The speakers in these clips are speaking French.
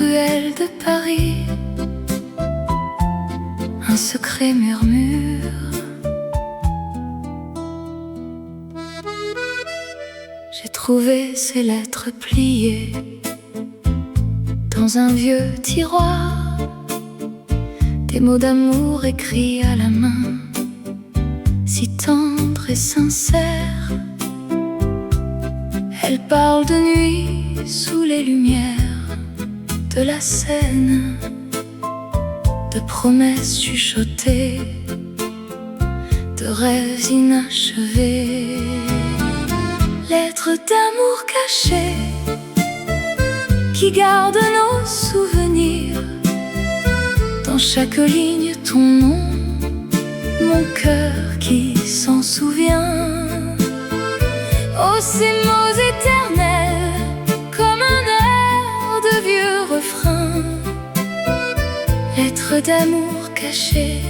ruelles de Paris, un secret murmure. J'ai trouvé ces lettres pliées dans un vieux tiroir, des mots d'amour écrits à la main, si tendres et sincères. Elles parlent de nuit sous les lumières de la Seine, de promesses chuchotées, de rêves inachevés. Lettres d'amour cachées qui gardent nos souvenirs. Dans chaque ligne ton nom, mon cœur qui s'en souvient. Oh, ces mots éternels, comme un air de vieux refrain. Lettres d'amour cachées,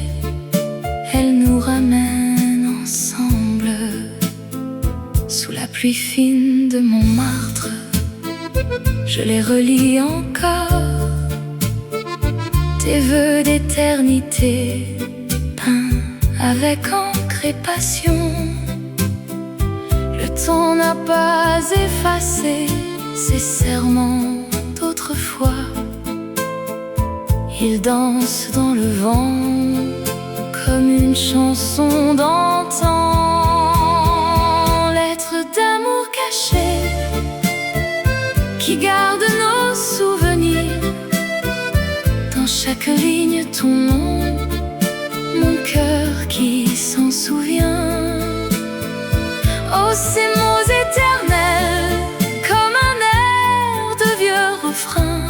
elles nous ramènent ensemble. Sous la pluie fine de Montmartre, je les relis encore. Tes vœux d'éternité, peints avec encre et passion. Le temps n'a pas effacé ces serments d'autrefois. Ils dansent dans le vent comme une chanson d'antan. Lettres d'amour cachées qui gardent nos souvenirs. Dans chaque ligne ton nom, mon cœur qui s'en souvient. Oh, ces mots éternels, comme un air de vieux refrain.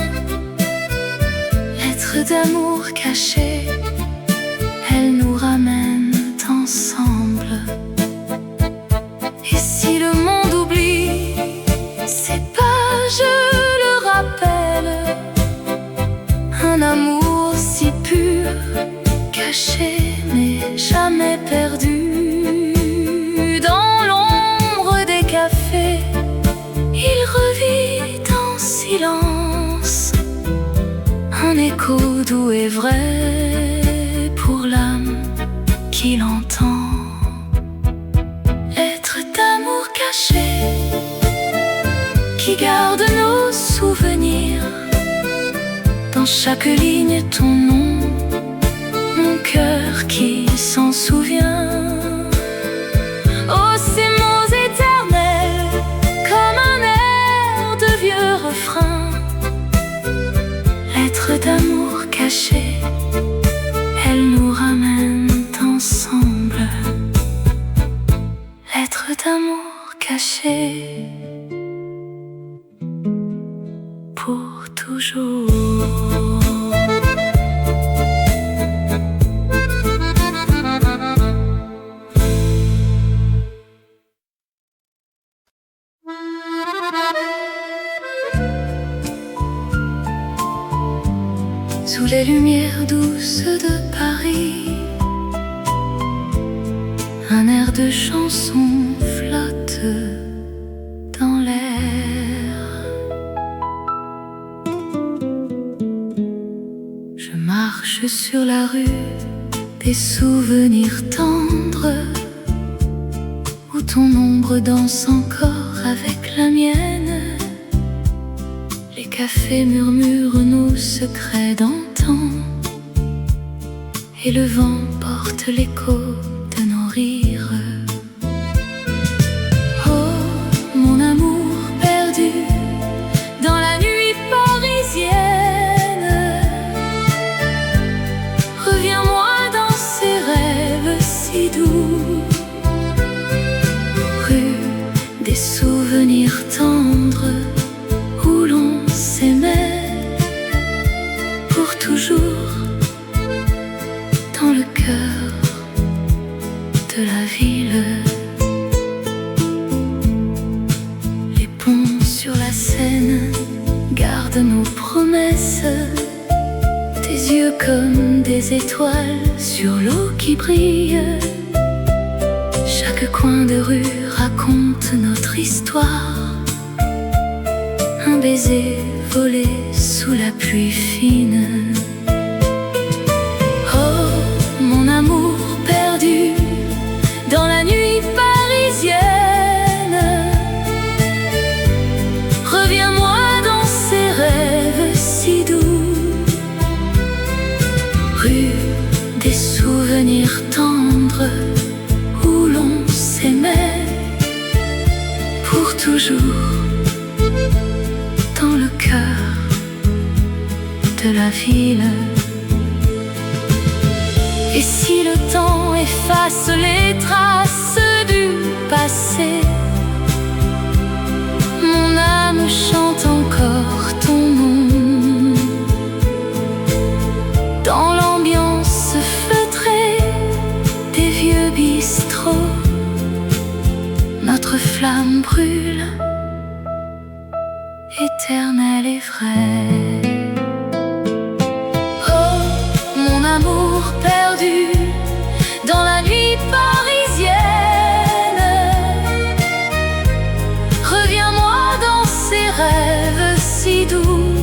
Lettres d'amour cachées, elles nous ramènent ensemble. Et si le monde oublie ces pages, le rappelle un amour si pur, caché mais jamais perdu. Dans l'ombre des cafés, il revit en silence, un écho doux et vrai pour l'âme qui l'entend. Lettres d'amour cachées qui gardent nos souvenirs. Dans chaque ligne ton nom, mon cœur qui s'en souvient. Oh, ces mots éternels, comme un air de vieux refrain. Lettres d'amour cachées, elles nous ramènent ensemble. Lettres d'amour cachées, pour toujours. Sous les lumières douces de Paris, un air de chanson flotte dans l'air. Je marche sur la rue des souvenirs tendres, où ton ombre danse encore avec la mienne. Les cafés murmurent nos secrets d'antan, et le vent porte l'écho de nos rires. Oh, mon amour perdu dans la nuit parisienne, reviens-moi dans ces rêves si doux. Rue des souvenirs tendres, où l'on s'aimait pour toujours, dans le cœur de la ville. Les ponts sur la Seine gardent nos promesses, tes yeux comme des étoiles sur l'eau qui brille. Chaque coin de rue raconte notre histoire, un baiser voler sous la pluie fine. Oh, mon amour perdu dans la nuit parisienne, reviens-moi dans ces rêves si doux, rue des souvenirs tendres où l'on s'aimait pour toujours, dans le cœur de la ville. Et si le temps efface les traces du passé, mon âme chante encore ton nom. Dans l'ambiance feutrée des vieux bistrots, notre flamme brûle, éternelle et vraie. Oh, mon amour perdu dans la nuit parisienne, reviens-moi dans ces rêves si doux,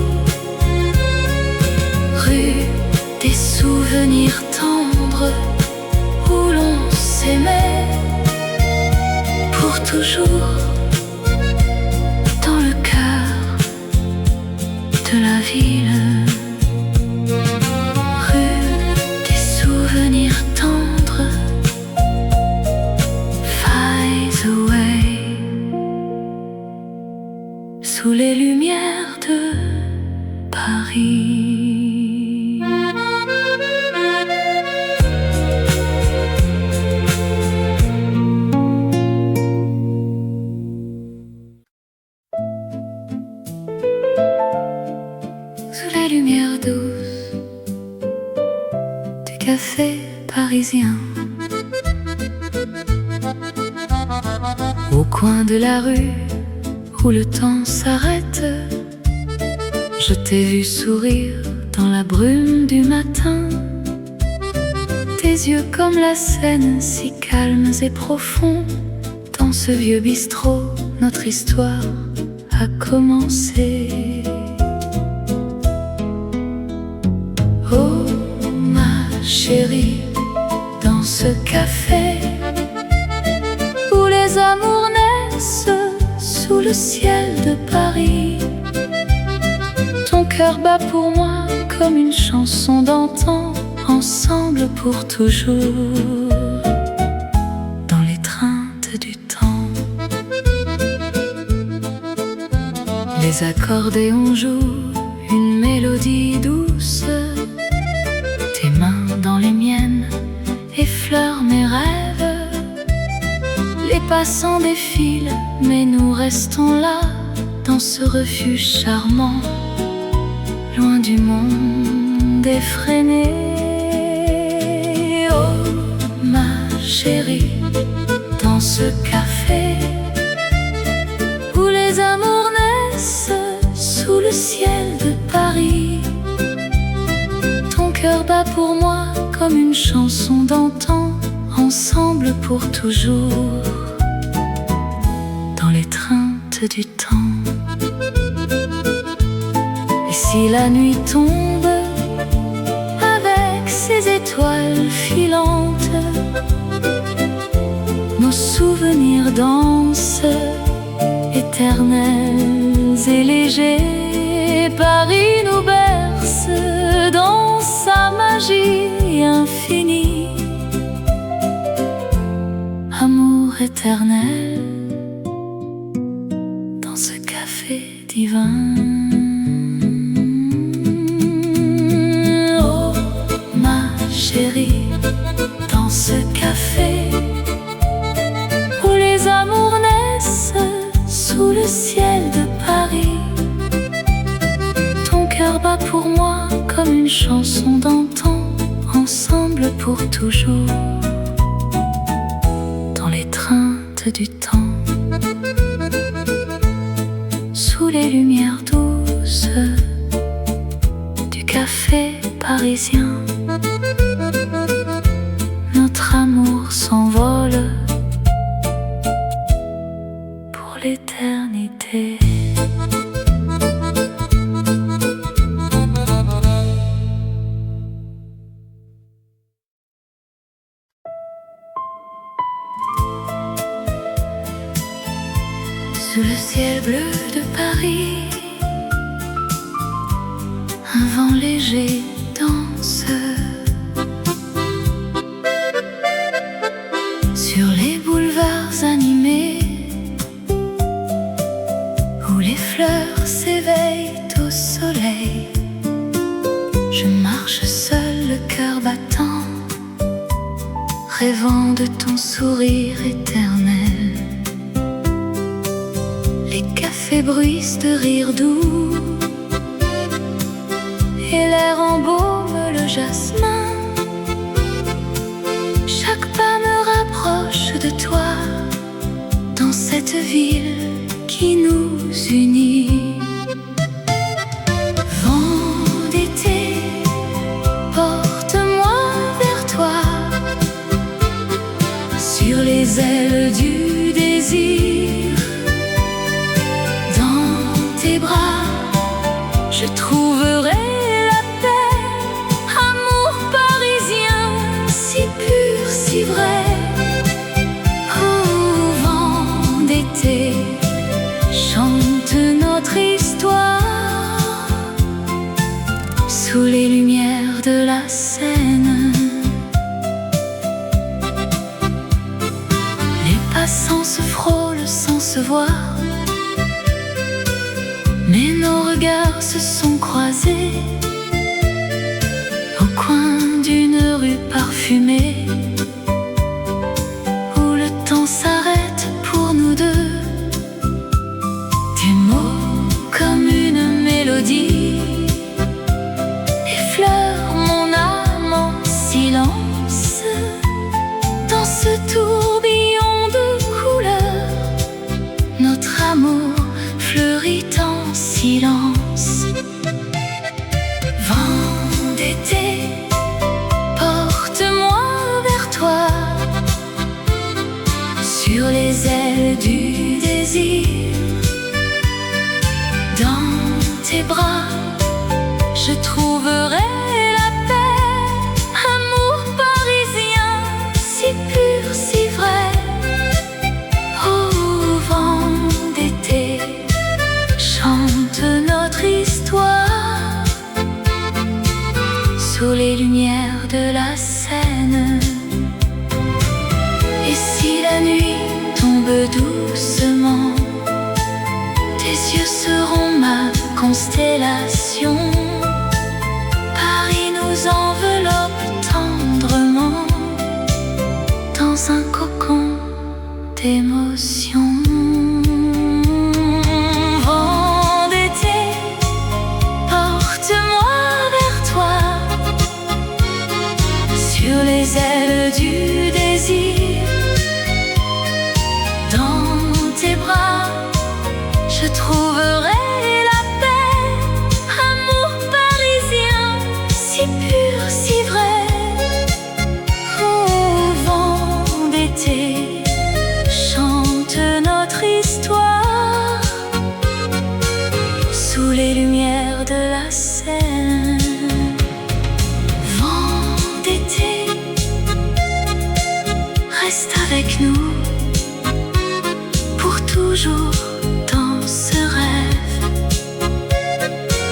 rue des souvenirs tendres où l'on s'aimait pour toujours, dans le cœur de la ville. Rue des souvenirs tendres, fades away, sous les lumières de Paris. Sous les lumières douces du café parisien, au coin de la rue où le temps s'arrête, je t'ai vu sourire dans la brume du matin. Tes yeux comme la Seine, si calmes et profonds. Dans ce vieux bistrot, notre histoire a commencé. Oh ma chérie, dans ce café où les amours naissent sous le ciel de Paris, ton cœur bat pour moi comme une chanson d'antan, ensemble pour toujours, dans l'étreinte du temps. Les accordéons jouent une mélodie douce, tes mains dans les miennes effleurent mes rêves. Les passants défilent, mais nous restons là, dans ce refuge charmant, loin du monde effréné. Oh ma chérie, dans ce café où les amours naissent sous le ciel de Paris, ton cœur bat pour moi comme une chanson d'antan, ensemble pour toujours, dans l'étreinte du temps. Et si la nuit tombe avec ses étoiles filantes, nos souvenirs dansent, éternels et légers. Paris nous berce dans sa magie infinie. Amour éternel dans ce café divin. Oh ma chérie, dans ce café où les amours naissent sous le ciel de Paris, ton cœur bat pour moi comme une chanson d'antan, ensemble pour toujours, dans l'étreinte du temps. Sous les lumières douces du café parisien, notre amour s'envole pour l'éternité. Sous le ciel bleu de Paris, un vent léger danse. Sur les boulevards animés, où les fleurs s'éveillent au soleil, je marche seul, le cœur battant, rêvant de ton sourire éternel. Les cafés bruissent de rires doux, et l'air embaume le jasmin. Chaque pas me rapproche de toi, dans cette ville qui nous unit. Vent d'été, porte-moi vers toi, sur les ailes du désir. Dans tes bras, je trouverai la paix, amour parisien, si pur, si vrai. Oh, vent d'été, chante notre histoire, sous les lumières de la Seine. Les passants se frôlent sans se voir, mais nos regards se sont croisés au coin d'une rue parfumée, où le temps s'arrête pour nous deux. Tes mots comme une mélodie effleurent mon âme en silence. Dans ce tourbillon de couleurs, notre amour fleurit en silence. Vent d'été, porte-moi vers toi, sur les ailes du désir. Dans tes bras, je trouverai la paix, amour parisien, si pur, si vrai. Oh, vent d'été, chante notre histoire, sous les lumières de la Seine. Et si la nuit tombe doucement, tes yeux seront ma constellation. Paris nous enveloppe tendrement, dans un cocon d'émotions. Vent d'été, porte-moi vers toi, sur les ailes du désir. Dans tes bras, je trouverai la paix, amour parisien, si pur, si vrai. Oh, vent d'été, chante notre histoire, sous les lumières de la Seine. Vent d'été, reste avec nous pour toujours dans ce rêve.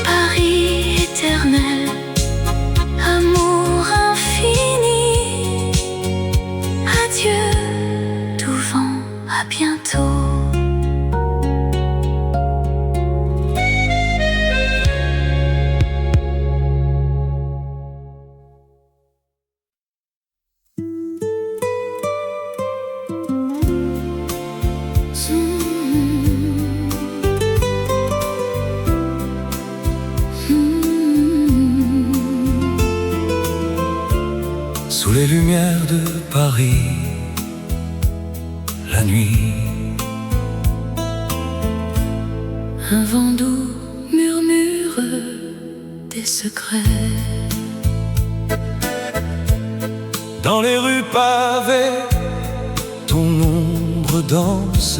Paris éternel, amour infini. Adieu, doux vent, à bientôt. Sous les lumières de Paris, la nuit, un vent doux murmure des secrets. dans les rues pavées, ton ombre danse.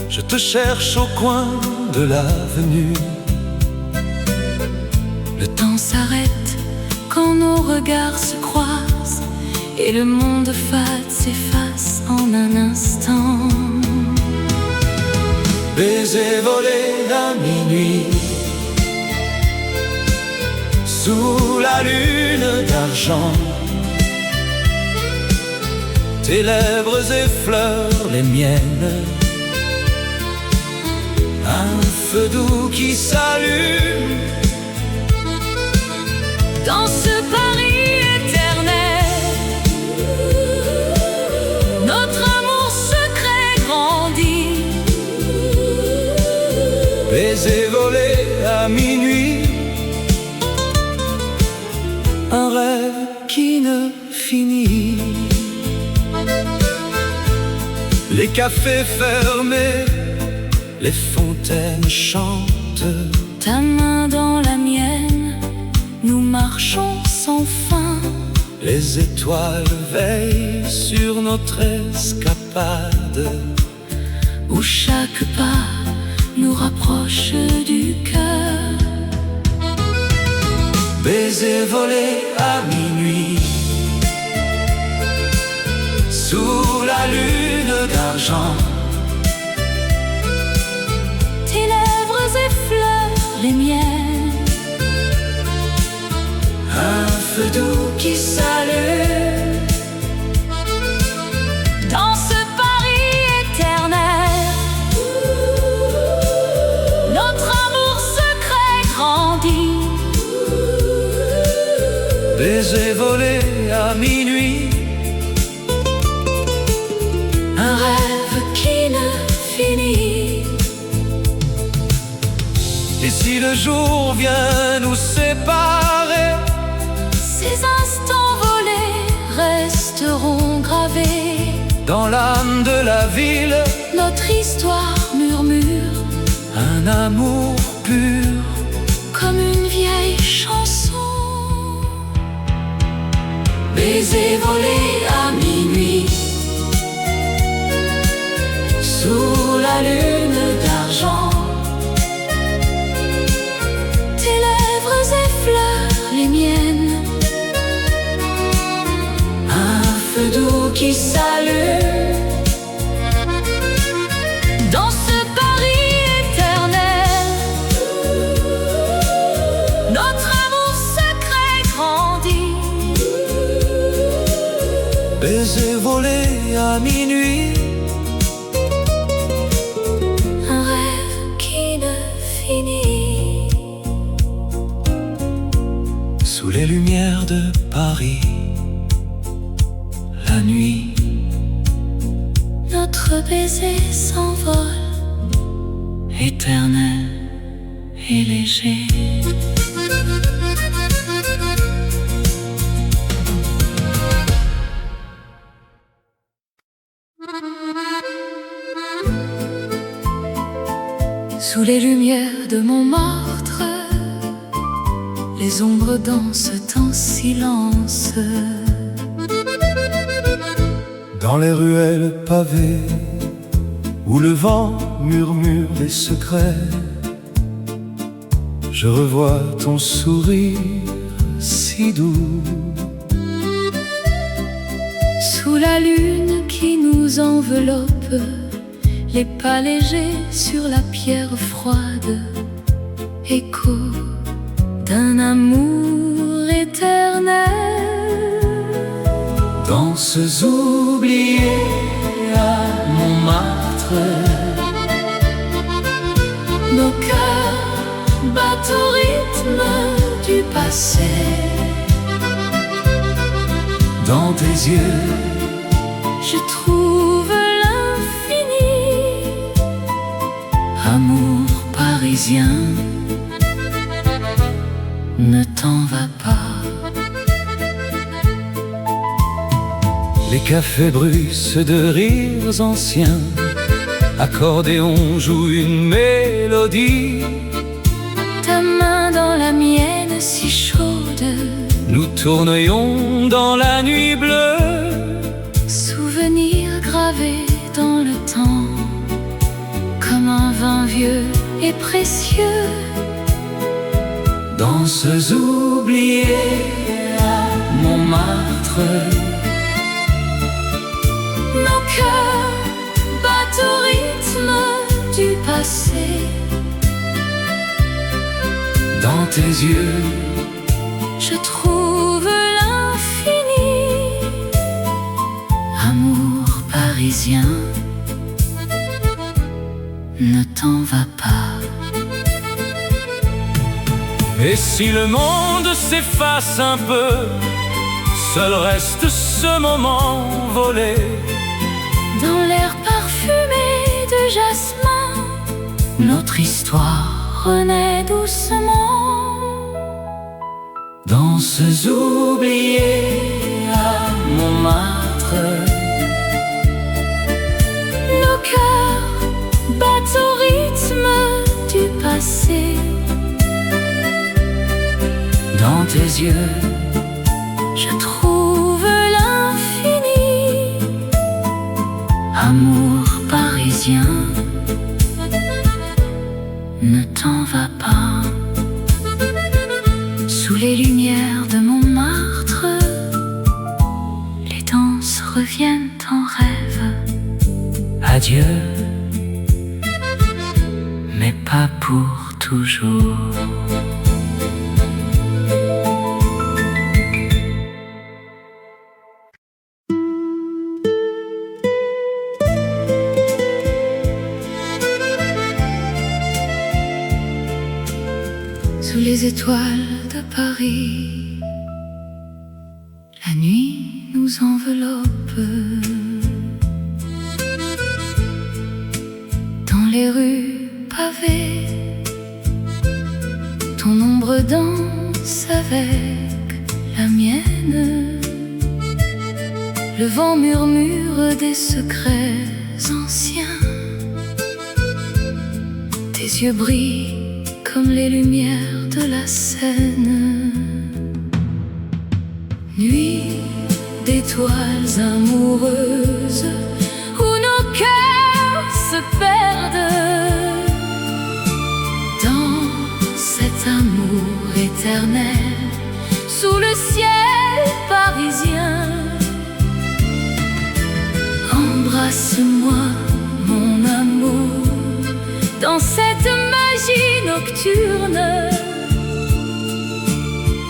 Je te cherche au coin de l'avenue. Le temps s'arrête quand nos regards se croisent et le monde fade s'efface en un instant. baiser volé à minuit, sous la lune d'argent. Tes lèvres effleurent les miennes, un feu doux qui s'allume dans ce Paris éternel. Notre amour secret grandit, baiser volé à minuit, un rêve qui ne finit. Les cafés fermés, les fontaines chantent. Ta main dans la mienne, nous marchons sans fin. Les étoiles veillent sur notre escapade, où chaque pas nous rapproche du cœur. Baiser volé à minuit, sous la lune d'argent. Tes lèvres effleurent les miennes, un feu doux qui s'allume dans ce Paris éternel. Notre amour secret grandit, baiser volé à minuit, un rêve qui ne finit. Et si le jour vient nous séparer, ces instants volés resteront gravés dans l'âme de la ville. Notre histoire murmure, un amour pur, comme une vieille chanson. Baiser volé à minuit, sous la lune d'argent. Tes lèvres effleurent les miennes, un feu doux qui s'allume dans ce Paris éternel. Notre amour secret grandit, baiser volé à minuit, un rêve qui ne finit. sous les lumières de Paris, la nuit. Notre baiser s'envole, Éternel et léger. Sous les lumières de Montmartre, les ombres dansent en silence. Dans les ruelles pavées, où le vent murmure des secrets, je revois ton sourire si doux. Sous la lune qui nous enveloppe, les pas légers sur la pierre froide, écho d'un amour éternel. Danses oubliées à Montmartre, nos cœurs battent au rythme du passé. Dans tes yeux, je trouve l'infini, amour parisien, ne t'en va pas. les cafés bruissent de rires anciens, accordéon joue une mélodie. Ta main dans la mienne si chaude, Nous tournions dans la nuit bleue, souvenir gravé dans le temps, comme un vin vieux et précieux. danses oubliées à Montmartre. Nos cœurs battent au rythme du passé. dans tes yeux. Je trouve l'infini. Amour parisien, ne t'en va pas. Et si le monde s'efface un peu, seul reste ce moment volé. Dans l'air parfumé de jasmin, notre histoire renaît doucement. Danses oubliées à Montmartre, nos cœurs battent au rythme du passé. Dans tes yeux, je trouve l'infini. Amour parisien, ne t'en va pas. Sous les lumières de Montmartre, les danses reviennent en rêve. adieu, Mais pas pour toujours. Sous les étoiles de Paris, la nuit nous enveloppe. Dans les rues pavées, ton ombre danse avec la mienne. Le vent murmure des secrets anciens. Tes yeux brillent comme les lumières de la Seine. Nuit d'étoiles amoureuses où nos cœurs se perdent. Dans cet amour éternel, sous le ciel parisien. Embrasse-moi, mon amour, dans cette magie nocturne.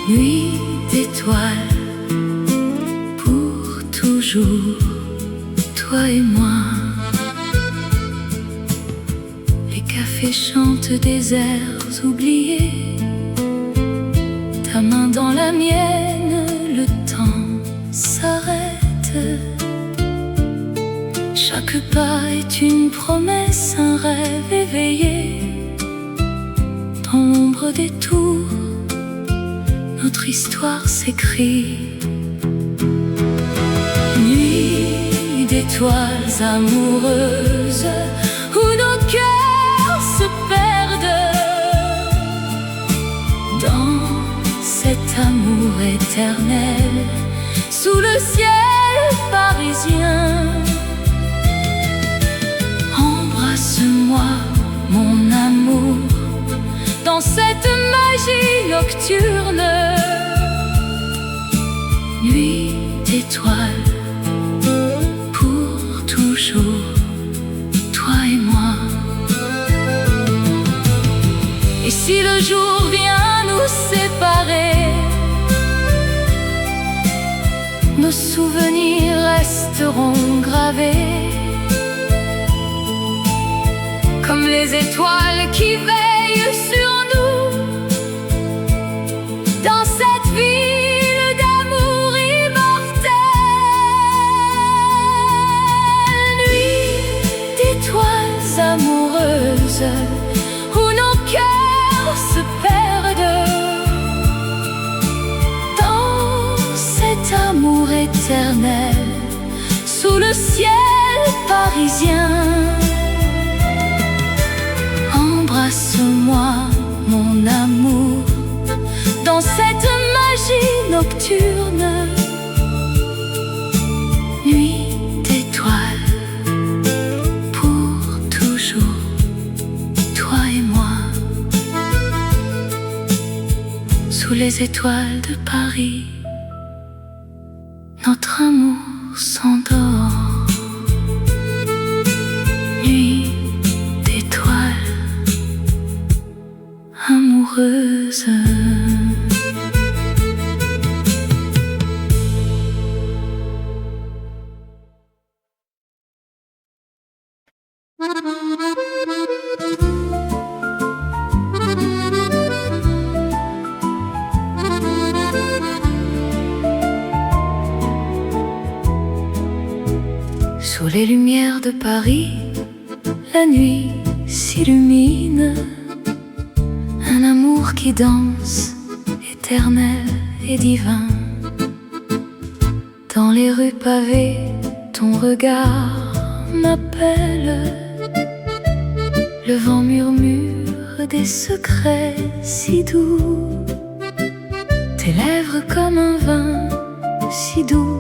Nuit d'étoiles, pour toujours, toi et moi. Les cafés chantent des airs oubliés. Ta main dans la mienne, le temps s'arrête. Chaque pas est une promesse, un rêve éveillé. Dans l'ombre des tours, notre histoire s'écrit. Nuit d'étoiles amoureuses où nos cœurs se perdent. Dans cet amour éternel, sous le ciel parisien. Embrasse-moi, mon amour, dans cette magie nocturne. Nuit d'étoiles, pour toujours, toi et moi. Et si le jour vient nous séparer, nos souvenirs resteront gravés comme les étoiles qui veillent sur nous. Dans cette ville d'amour immortel. Nuit d'étoiles amoureuses où nos cœurs se perdent. Dans cet amour éternel, sous le ciel parisien. Embrasse-moi, mon amour, dans cette magie nocturne. Nuit d'étoiles, pour toujours, toi et moi. Sous les étoiles de Paris, notre amour s'endort. Nuit d'étoiles amoureuse. Sous les lumières de Paris, la nuit s'illumine. Un amour qui danse, éternel et divin. Dans les rues pavées, ton regard m'appelle. Le vent murmure des secrets si doux. Tes lèvres comme un vin, si doux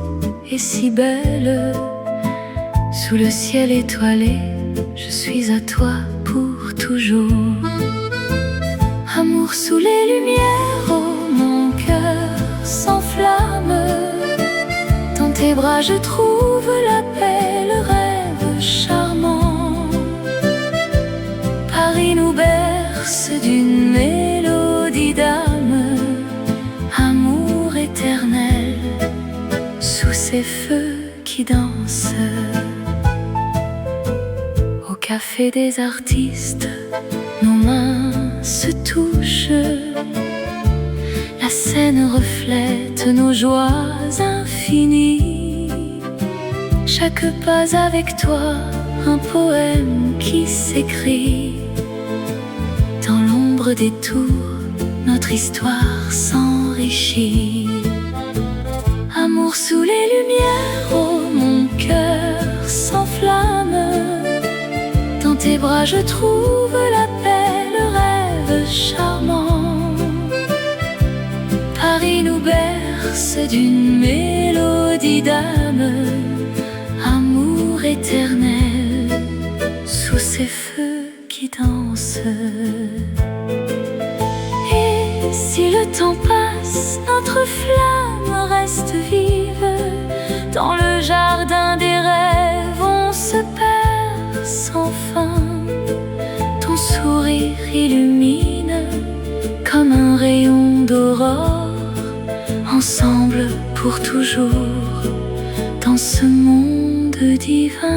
et si belle. Sous le ciel étoilé, je suis à toi pour toujours. Amour sous les lumières, oh mon cœur s'enflamme. Dans tes bras je trouve la paix, le rêve charmant. Paris nous berce d'une mélodie d'âme. Amour éternel, sous ces feux qui dansent. Au café des artistes, nos mains se touchent. La scène reflète nos joies infinies. Chaque pas avec toi, un poème qui s'écrit. Dans l'ombre des tours, notre histoire s'enrichit. Amour sous les lumières, oh mon cœur s'enflamme. Dans tes bras je trouve la paix, le rêve charmant. Paris nous berce d'une mélodie d'âme. Amour éternel, sous ces feux qui dansent. Et si le temps passe, notre flamme reste vive. Dans le jardin des rêves, on se perd sans fin. Ton sourire illumine comme un rayon d'aurore. Ensemble pour toujours, dans ce monde divin.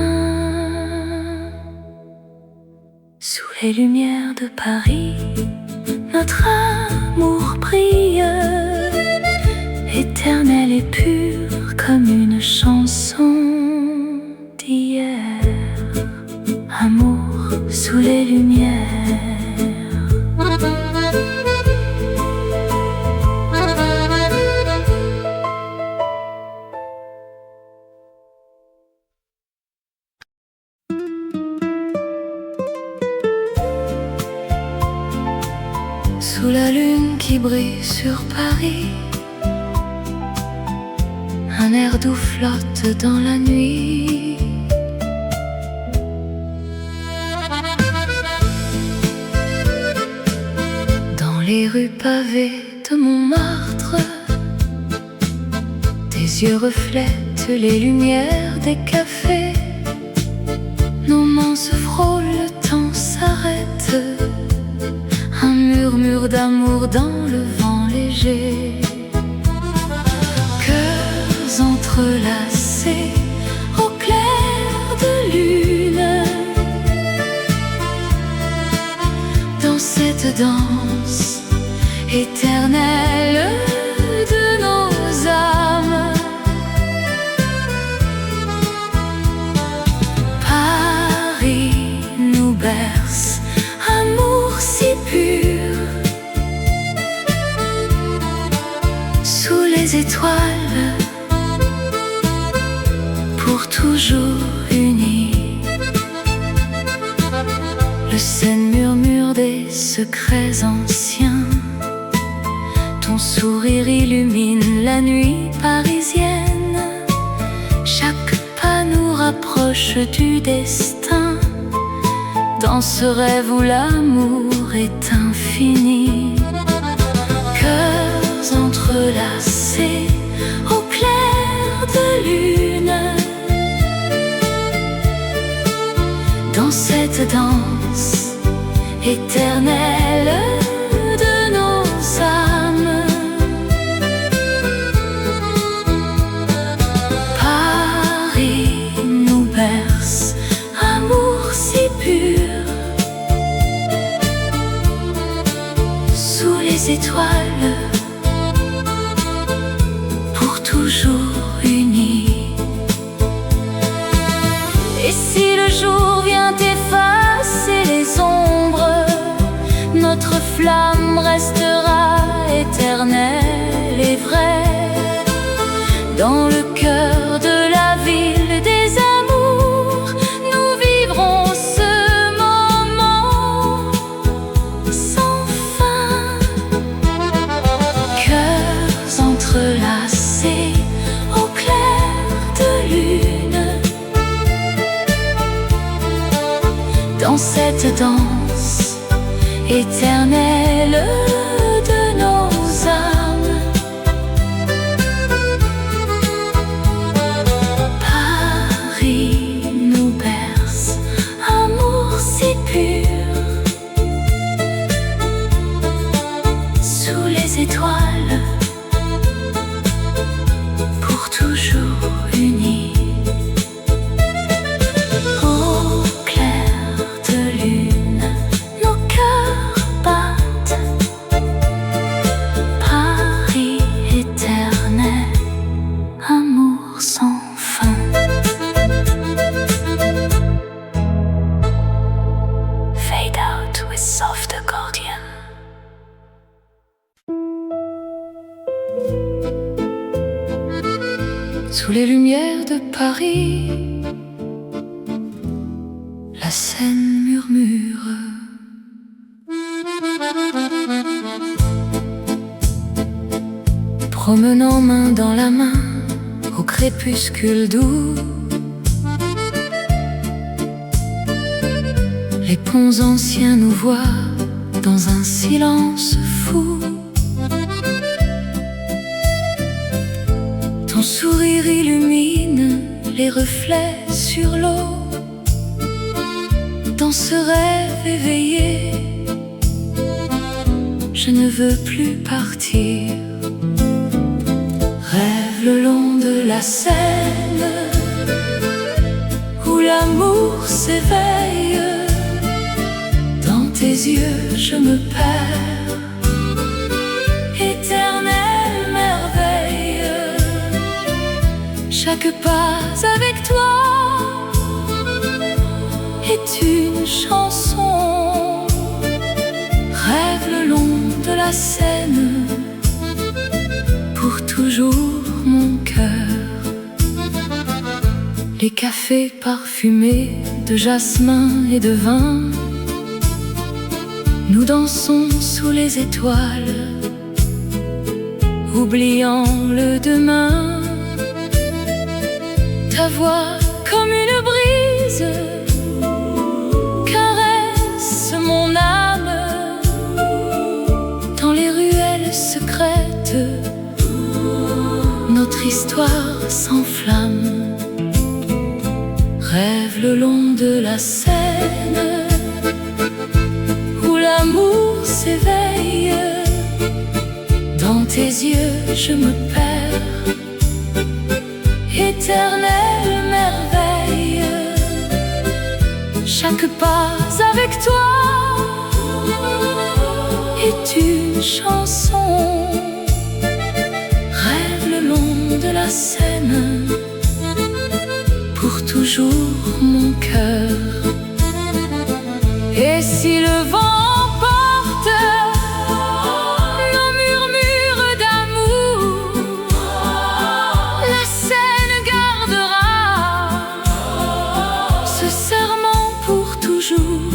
Sous les lumières de Paris, notre amour brille, éternel et pur comme une chanson d'hier. Amour sous les lumières. Sous la lune qui brille sur Paris, un air doux flotte dans la nuit. Dans les rues pavées de Montmartre, tes yeux reflètent les lumières des cafés. Nos mains se frôlent, le temps s'arrête. Un murmure d'amour dans le vent léger. Cœurs entrelacés au clair de lune. Dans cette danse éternelle de nos âmes. Paris nous berce, amour si pur. Sous les étoiles, pour toujours unis. Le Seine murmure des secrets anciens. Ton sourire illumine la nuit parisienne. Chaque pas nous rapproche du destin. Dans ce rêve où l'amour est infini. Cœurs entrelacés au clair de lune. Dans cette danse éternelle de nos âmes. Paris nous berce, amour si pur. les étoiles, pour toujours unis. Et si le jour vient effacer les ombres, notre flamme restera éternelle et vraie dans le cœur de la ville des amours. Nous vivrons ce moment sans fin, cœurs entrelacés au clair de lune, dans cette danse éternelle de nos âmes. Paris nous berce, amour si pur, sous les étoiles, pour toujours unis. Au clair de lune, nos cœurs battent. Paris éternel, amour sans fin. Fade out with soft accordion. Sous les lumières de Paris, la Seine murmure. Promenant main dans la main au crépuscule doux, les ponts anciens nous voient dans un silence fou. Ton sourire illumine les reflets sur l'eau. Dans ce rêve éveillé, je ne veux plus partir. Rêve le long de la Seine, où l'amour s'éveille. Dans tes yeux je me perds, éternelle merveille. Chaque pas avec toi est une chanson. Rêve le long de la Seine, pour toujours mon cœur. Les cafés parfumés de jasmin et de vin, nous dansons sous les étoiles, oubliant le demain. Ta voix comme une brise caresse mon âme. Dans les ruelles secrètes, notre histoire s'enflamme. Rêve le long de la Seine, où l'amour s'éveille. Dans tes yeux je me perds, éternelle merveille. Chaque pas avec toi est une chanson. Rêve le long de la Seine, pour toujours mon cœur. Et si le vent emporte nos murmures d'amour, la Seine gardera ce serment pour toujours.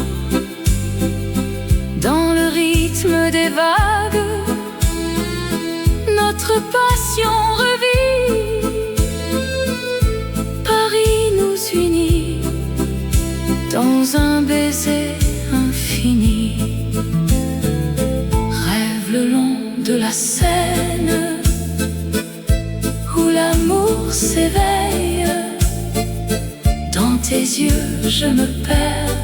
Dans le rythme des vagues, notre passion revit. Paris nous unit dans un baiser infini. Rêve le long de la Seine, où l'amour s'éveille. Dans tes yeux je me perds,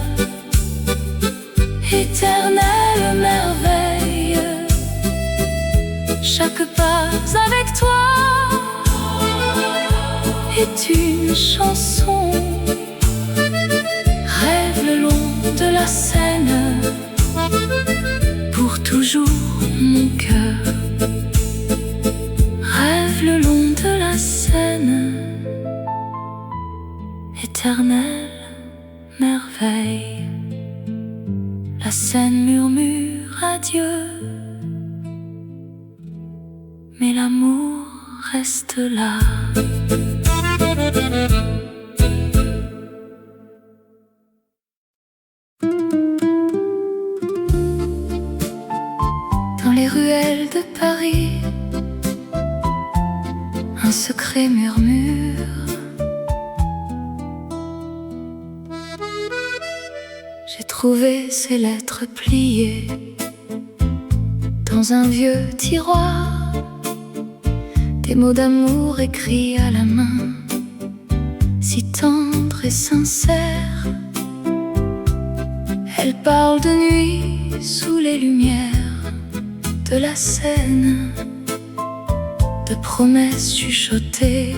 éternelle merveille. Chaque pas avec toi est une chanson. Rêve le long de la Seine, pour toujours. toujours mon cœur rêve le long de la Seine, éternelle merveille. La Seine murmure adieu, mais l'amour reste là. Dans les ruelles de Paris, un secret murmure. J'ai trouvé ces lettres pliées dans un vieux tiroir, des mots d'amour écrits à la main, si tendres et sincères. Elles parlent de nuit sous les lumières de la Seine, de promesses chuchotées,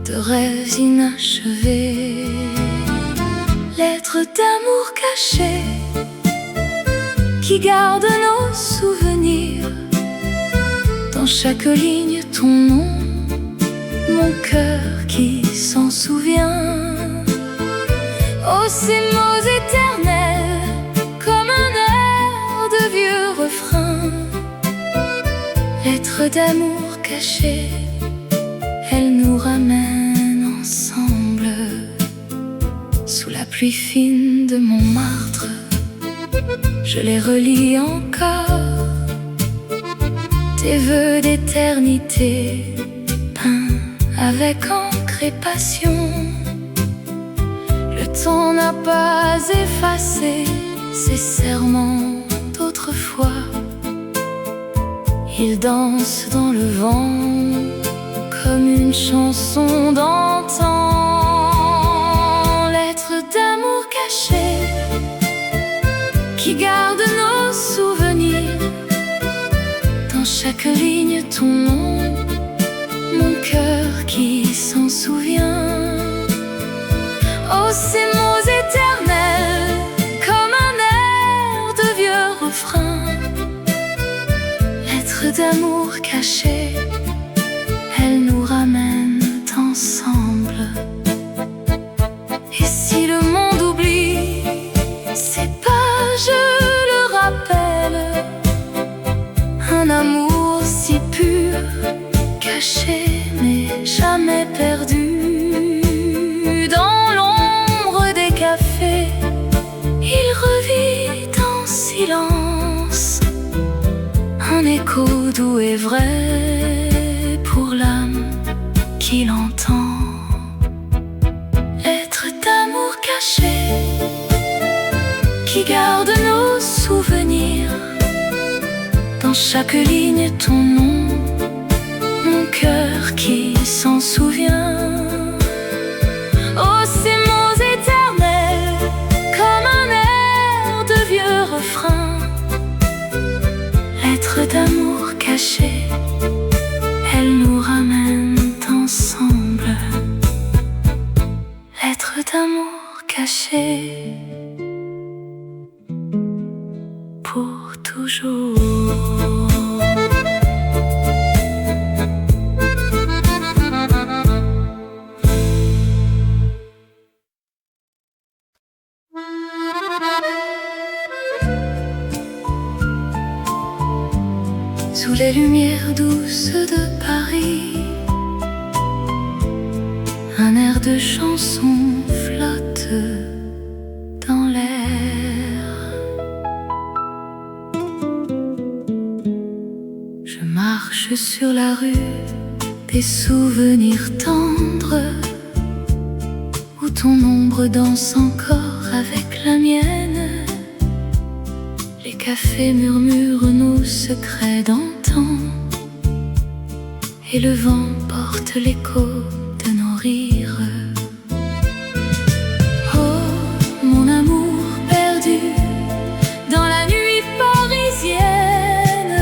de rêves inachevés. Lettres d'amour cachées qui gardent nos souvenirs. Dans chaque ligne ton nom, mon cœur qui s'en souvient. Oh, ces mots éternels, comme un air de vieux refrain. Lettres d'amour cachées, elles nous ramènent ensemble. Sous la pluie fine de Montmartre, je les relis encore. Tes vœux d'éternité, peints avec encre et passion. Le temps n'a pas effacé ces serments d'autrefois. Ils dansent dans le vent comme une chanson d'antan. Lettres d'amour cachées qui gardent nos souvenirs. Dans chaque ligne ton nom, mon cœur qui s'en souvient. Oh, ces mots éternels, comme un air de vieux refrain. Lettres d'amour cachées, elles nous ramènent ensemble. Et si le monde oublie ces pages, le rappelle. Un amour si pur, caché mais jamais perdu. Dans l'ombre des cafés, il revit en silence. Un écho doux et vrai pour l'âme qui l'entend. Lettres d'amour cachées qui gardent nos souvenirs. Dans chaque ligne ton nom, mon cœur qui s'en souvient. Oh, ces mots éternels, comme un air de vieux refrain. Lettres d'amour cachées, elles nous ramènent ensemble. Lettres d'amour cachées, pour toujours. Sous les lumières douces de Paris, un air de chanson flotte dans l'air. Je marche sur la rue des souvenirs tendres, où ton ombre danse encore avec la mienne. Les cafés murmurent nos secrets d'antan, et le vent porte l'écho de nos rires. Oh, mon amour perdu dans la nuit parisienne,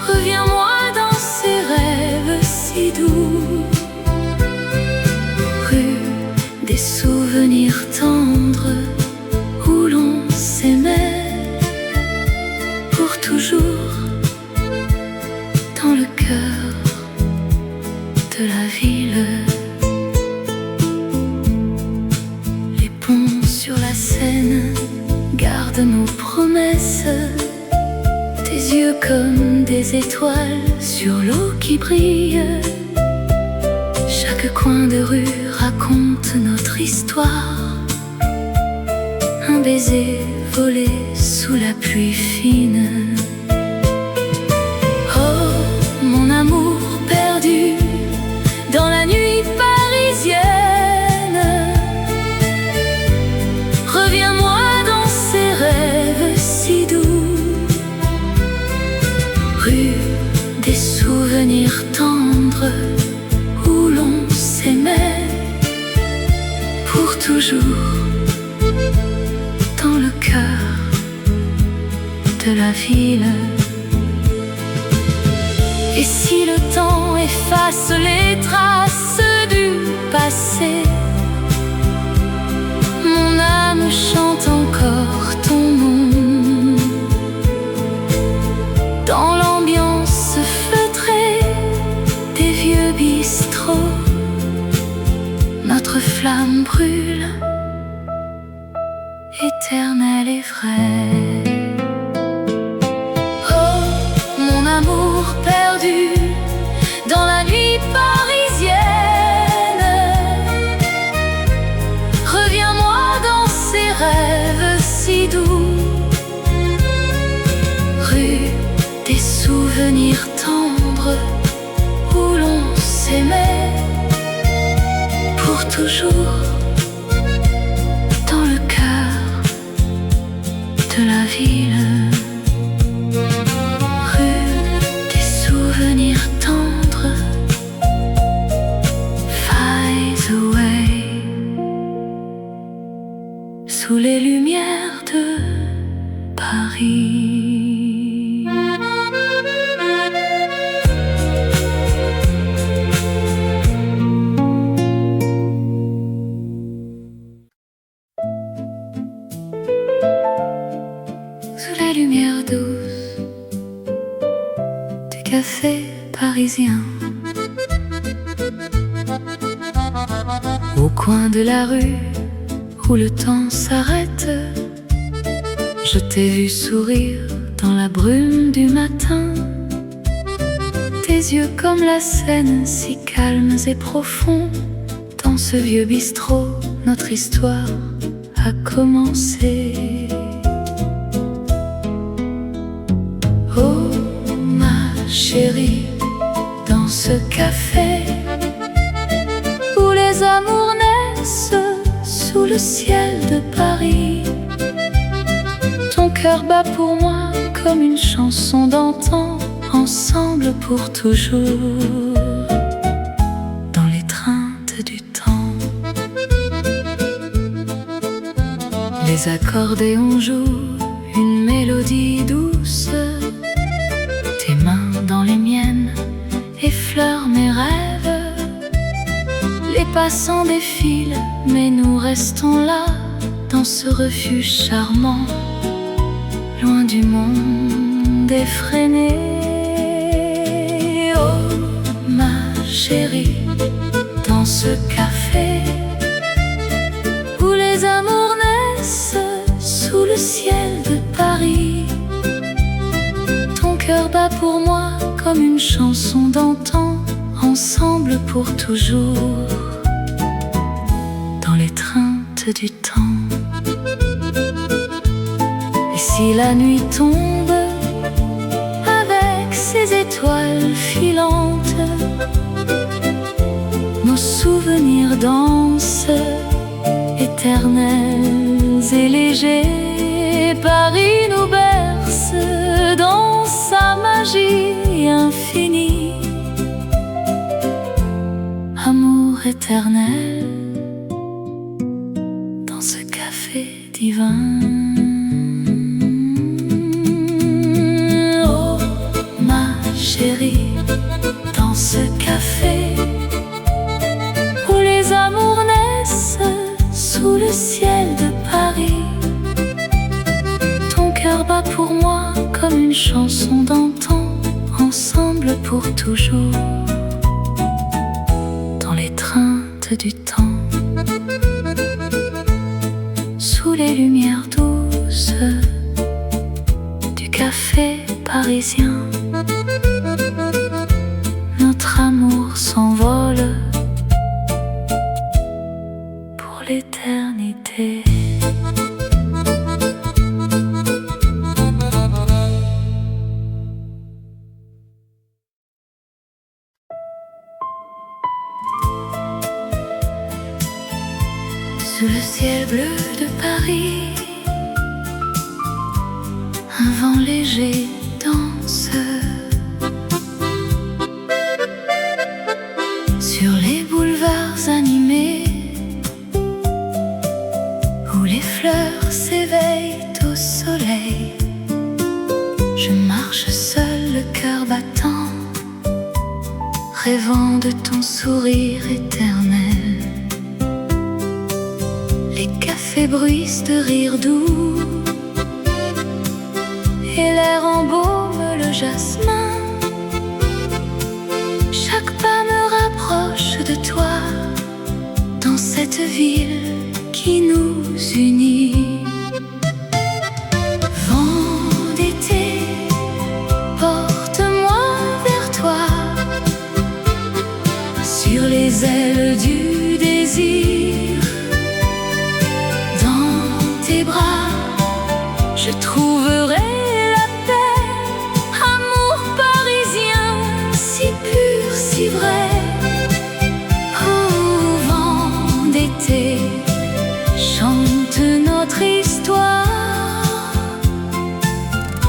reviens-moi dans ces rêves si doux. Rue des souvenirs tendres où l'on s'aimait. comme des étoiles sur l'eau qui brille. Chaque coin de rue raconte notre histoire. Un baiser volé sous la pluie fine. Oh, mon amour perdu dans la nuit parisienne, reviens-moi dans ces rêves si doux. Rue des souvenirs tendres où l'on s'aimait pour toujours, dans le cœur de la ville. Et si le temps efface les traces du passé, mon âme chante encore ton nom. Dans l'ambiance feutrée des vieux bistrots, notre flamme brûle, éternelle et vraie. Oh, mon amour perdu dans la nuit parisienne, reviens-moi dans ces rêves si doux. Rue des souvenirs tendres où l'on s'aimait pour toujours, dans le cœur de la ville. Rue des souvenirs tendres, fades away, sous les lumières de Paris. Sous les lumières douces du café parisien, au coin de la rue où le temps s'arrête, je t'ai vu sourire dans la brume du matin. Tes yeux comme la Seine, si calmes et profonds. Dans ce vieux bistrot, notre histoire a commencé. Oh ma chérie, dans ce café où les amours naissent sous le ciel de Paris, ton cœur bat pour moi comme une chanson d'antan, ensemble pour toujours, dans l'étreinte du temps. Les accordéons jouent une mélodie douce, tes mains dans les miennes effleurent mes rêves. Les passants défilent, mais nous restons là, dans ce refuge charmant, loin du monde effréné. Oh ma chérie, dans ce café où les amours naissent sous le ciel de Paris, ton cœur bat pour moi comme une chanson d'antan, ensemble pour toujours, dans l'étreinte du temps. Et si la nuit tombe avec ses étoiles filantes, nos souvenirs dansent, éternels et légers. Paris nous berce dans sa magie infinie. Amour éternel dans ce café divin. Oh ma chérie, dans ce café où les amours naissent sous le ciel de Paris, ton cœur bat pour moi comme une chanson d'antan, ensemble pour toujours, dans l'étreinte du temps, sous les lumières douces du café parisien. Notre amour s'envole pour l'éternité. Sous le ciel bleu de Paris, un vent léger danse sur les boulevards animés où les fleurs s'éveillent au soleil. Je marche seul, le cœur battant, rêvant de ton sourire éternel. Les cafés bruissent de rires doux et l'air embaume le jasmin. Chaque pas me rapproche de toi dans cette ville qui nous unit. Vent d'été, porte-moi vers toi sur les ailes du désir. Dans tes bras, je trouverai si vrai. Au vent d'été, chante notre histoire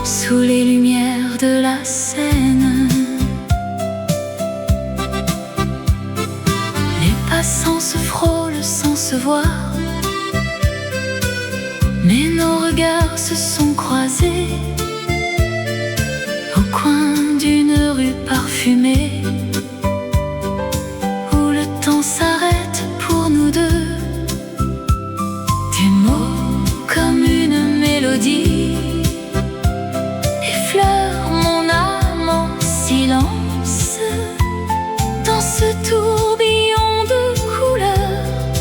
sous les lumières de la Seine. Les passants se frôlent sans se voir, mais nos regards se sont croisés au coin d'une rue parfumée. S'arrête pour nous deux, tes mots comme une mélodie effleurent mon âme en silence. Dans ce tourbillon de couleurs,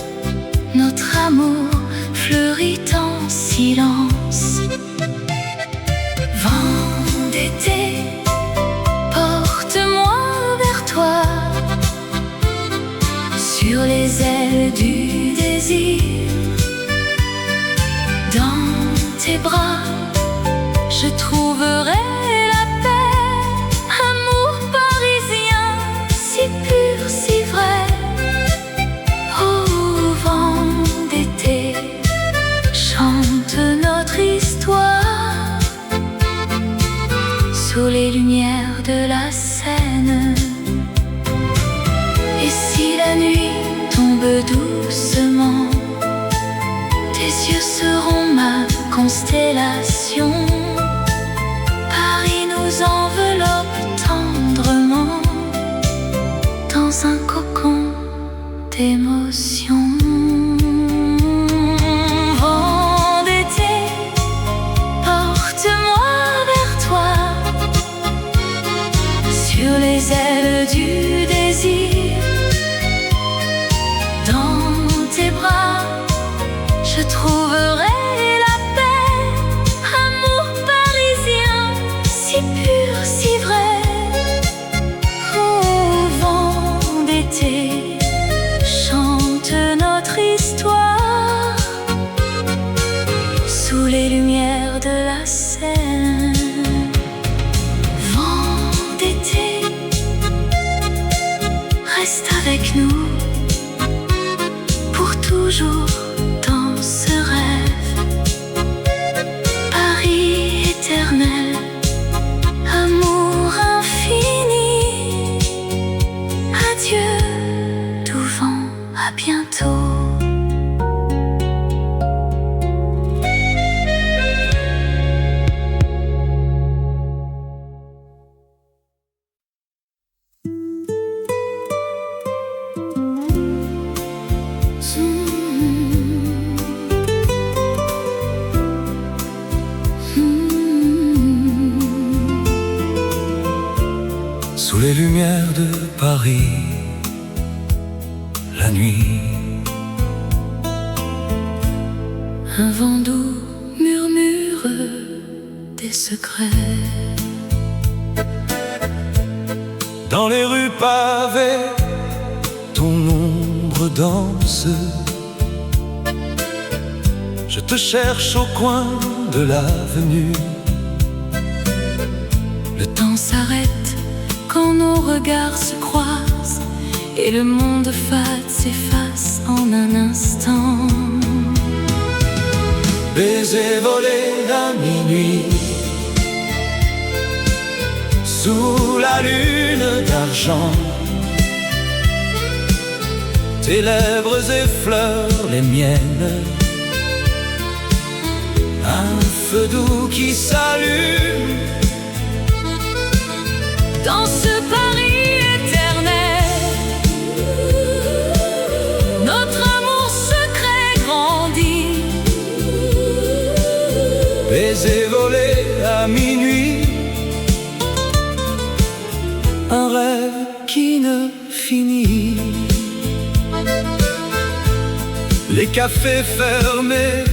notre amour fleurit en silence. Vent d'été, porte-moi vers toi sur les ailes du désir. Dans tes bras, je trouverai la paix. Amour parisien, si pur, si vrai. Au vent d'été, chante notre histoire sous les lumières de la Seine. Et si la nuit tombe doucement, tes yeux seront ma constellation. Paris nous enveloppe tendrement dans un cocon d'émotion. Vent d'été, porte-moi vers toi sur les ailes du désir. Je trouverai la paix. Amour parisien, si pur, si vrai. Au vent d'été, chante notre histoire sous les lumières de la Seine. Vent d'été, reste avec nous pour toujours. Ce rêve, Paris éternel, amour infini. Adieu, doux vent, à bientôt. Sous les lumières de Paris, la nuit, un vent doux murmure des secrets. Dans les rues pavées, ton ombre danse. Je te cherche au coin de l'avenue. Le temps s'arrête quand nos regards se croisent et le monde fade s'efface en un instant. Baiser volé à minuit, sous la lune d'argent. Tes lèvres effleurent les miennes. Un feu doux qui s'allume dans ce Paris éternel. Notre amour secret grandit. Baiser volé à minuit, un rêve qui ne finit. Les cafés fermés,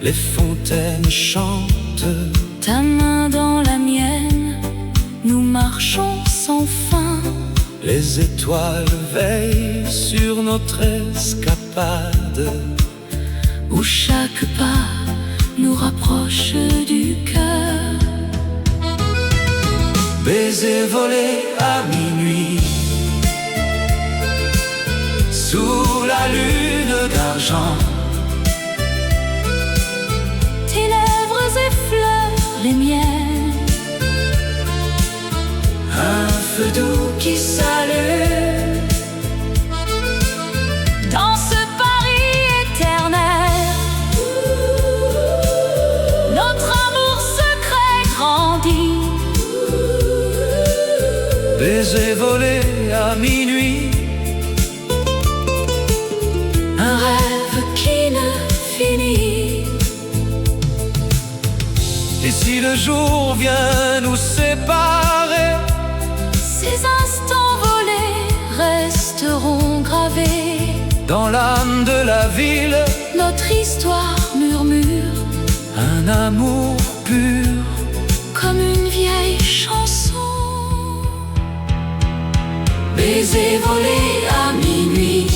les fontaines chantent. Ta main dans la mienne, nous marchons sans fin. Les étoiles veillent sur notre escapade, où chaque pas nous rapproche du cœur. Baiser volé à minuit, sous la lune d'argent. Tes lèvres effleurent les miennes. Un feu doux qui s'allume dans ce Paris éternel. Notre amour secret grandit. Baiser volé à minuit, un rêve qui ne finit. Et si le jour vient nous séparer, ces instants volés resteront gravés dans l'âme de la ville. Notre histoire murmure, un amour pur, comme une vieille chanson. Baiser volé à minuit,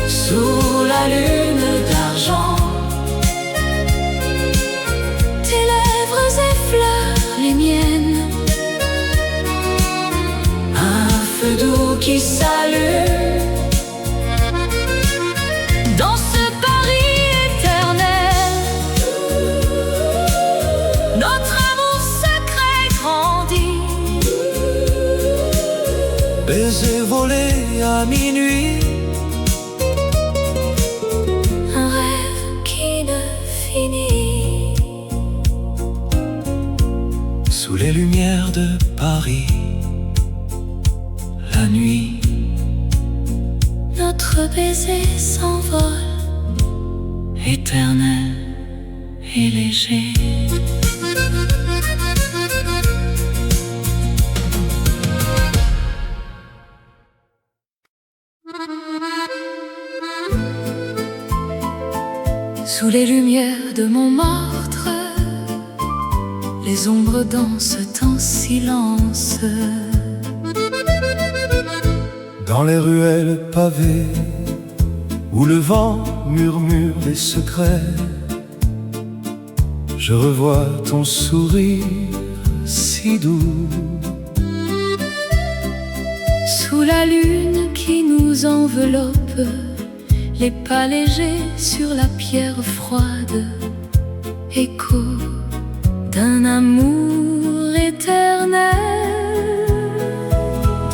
sous la lune d'argent. Tes lèvres effleurent les miennes. Un feu doux qui s'allume dans ce Paris éternel. Notre amour secret grandit. Baiser volé à minuit, un rêve qui ne finit. Sous les lumières de Paris, la nuit, notre baiser s'envole, éternel et léger. Sous les lumières de Montmartre, les ombres dansent en silence. Dans les ruelles pavées, où le vent murmure les secrets, je revois ton sourire si doux. Sous la lune qui nous enveloppe, les pas légers sur la pierre froide, écho d'un amour éternel.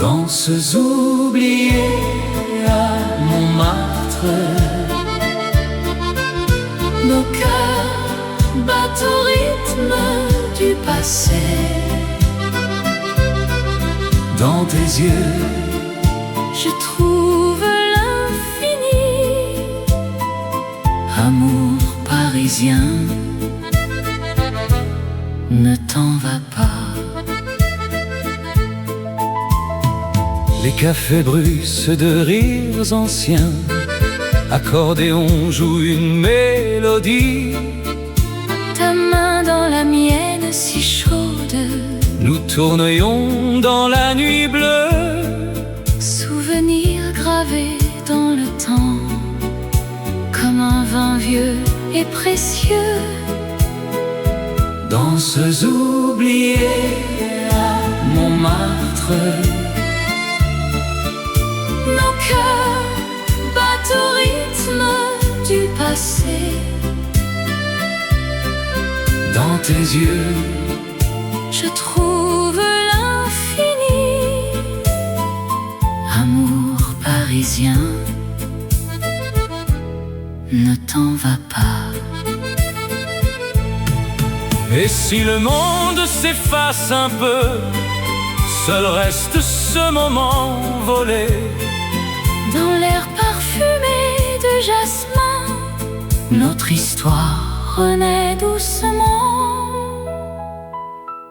Danses oubliées à Montmartre, nos cœurs battent au rythme du passé. Dans tes yeux, je trouve l'infini. Amour parisien, ne t'en va pas. les cafés bruissent de rires anciens. Accordéon joue une mélodie. Ta main dans la mienne si chaude, nous tournions dans la nuit bleue. Souvenirs gravés dans le temps, comme un vin vieux et précieux. Danses oubliées à Montmartre. Nos cœurs battent au rythme du passé. Dans tes yeux, je trouve l'infini. Amour parisien, ne t'en va pas. Et si le monde s'efface un peu, seul reste ce moment volé. Dans l'air parfumé de jasmin, notre histoire renaît doucement.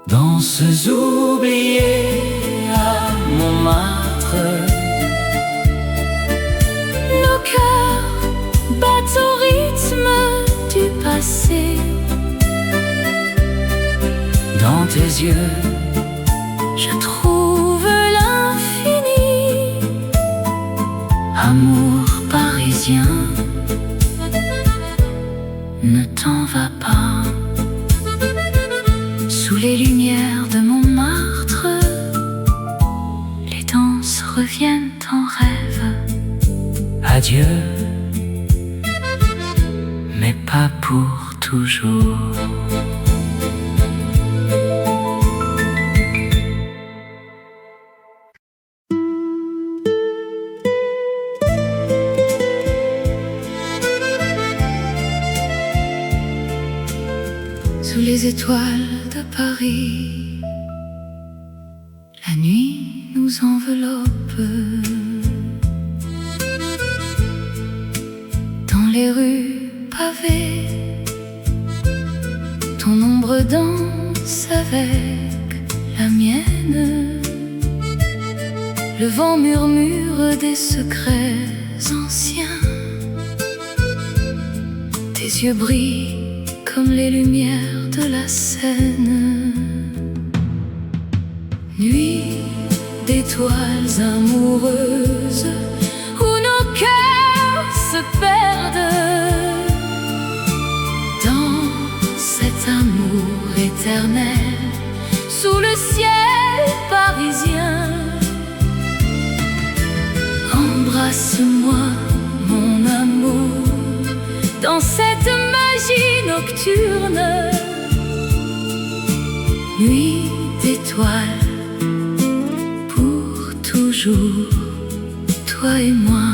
Danses oubliées à Montmartre. Nos cœurs battent au rythme du passé. Dans tes yeux, je trouve l'infini. Amour parisien, ne t'en va pas. Sous les lumières de Montmartre, les danses reviennent en rêve. adieu, mais pas pour toujours. Sous les étoiles de Paris, la nuit nous enveloppe. Dans les rues pavées, ton ombre danse avec la mienne. Le vent murmure des secrets anciens. Tes yeux brillent comme les lumières de la Seine. Nuit d'étoiles amoureuses où nos cœurs se perdent dans cet amour éternel sous le ciel parisien. Embrasse-moi, mon amour, dans cette magie nocturne. Nuit d'étoiles, pour toujours, toi et moi.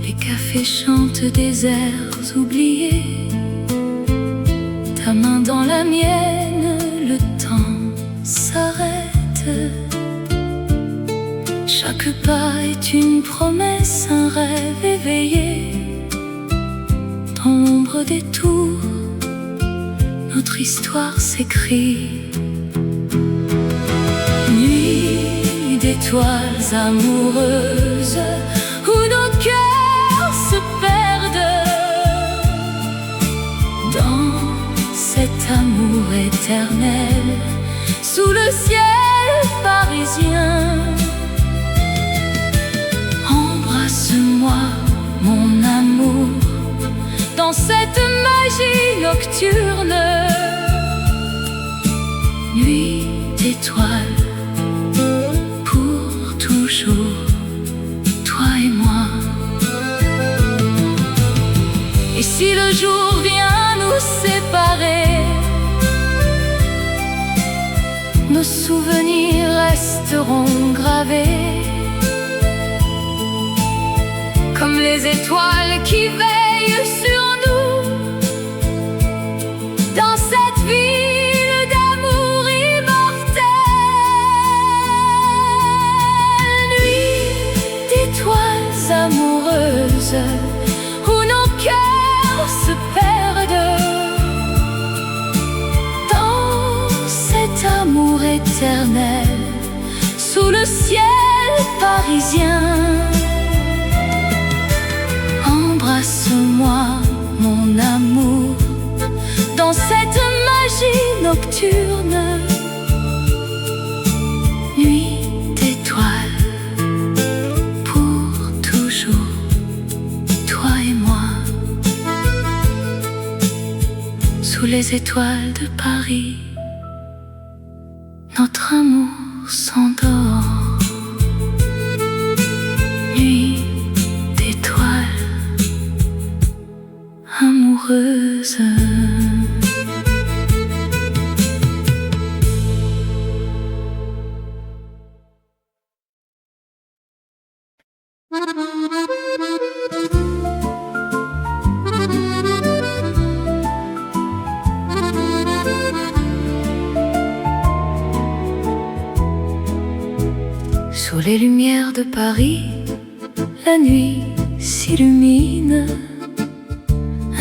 Les cafés chantent des airs oubliés. Ta main dans la mienne, le temps s'arrête. Chaque pas est une promesse, un rêve éveillé. Dans l'ombre des tours, notre histoire s'écrit. Nuit d'étoiles amoureuses où nos cœurs se perdent dans cet amour éternel sous le ciel parisien. Embrasse-moi, mon amour, dans cette magie nocturne. Nuit d'étoiles, pour toujours, toi et moi. Et si le jour vient nous séparer, nos souvenirs resteront gravés comme les étoiles qui veillent sur nous dans cette ville d'amour immortel. Nuit d'étoiles amoureuses où nos cœurs se perdent dans cet amour éternel sous le ciel parisien. Embrasse-moi, mon amour, dans cette magie nocturne. toi et moi, sous les étoiles de Paris, notre amour s'endort. Nuit d'étoiles amoureuses. Sous les lumières de Paris, la nuit s'illumine.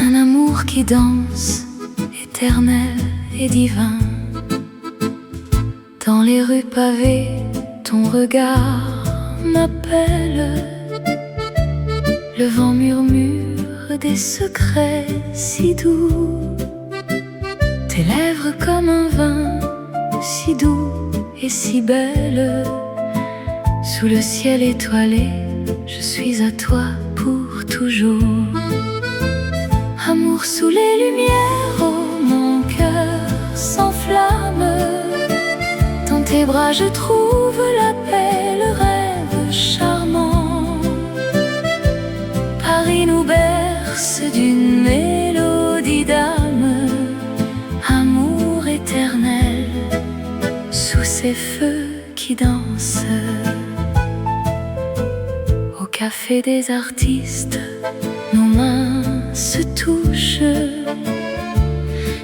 Un amour qui danse, éternel et divin. Dans les rues pavées, ton regard m'appelle. Le vent murmure des secrets si doux. Tes lèvres comme un vin, si doux et si belle. Sous le ciel étoilé, je suis à toi pour toujours. Amour sous les lumières, oh mon cœur s'enflamme. Dans tes bras je trouve la paix, le rêve charmant. Paris nous berce d'une mélodie d'âme. Amour éternel, sous ces feux qui dansent. Au café des artistes, nos mains se touchent.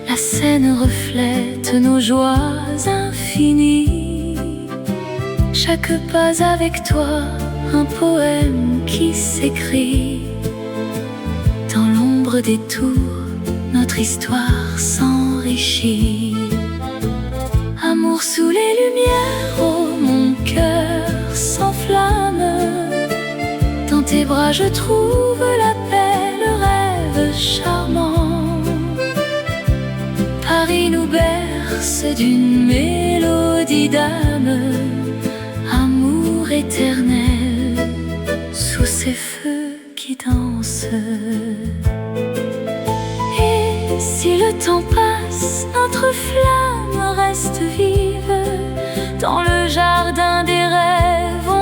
La scène reflète nos joies infinies. Chaque pas avec toi, un poème qui s'écrit. Dans l'ombre des tours, notre histoire s'enrichit. Amour sous les lumières, oh mon cœur s'enflamme. Dans tes bras je trouve la paix, le rêve charmant. Paris nous berce d'une mélodie d'âme. Amour éternel, sous ces feux qui dansent. Et si le temps passe, notre flamme reste vive. Dans le jardin des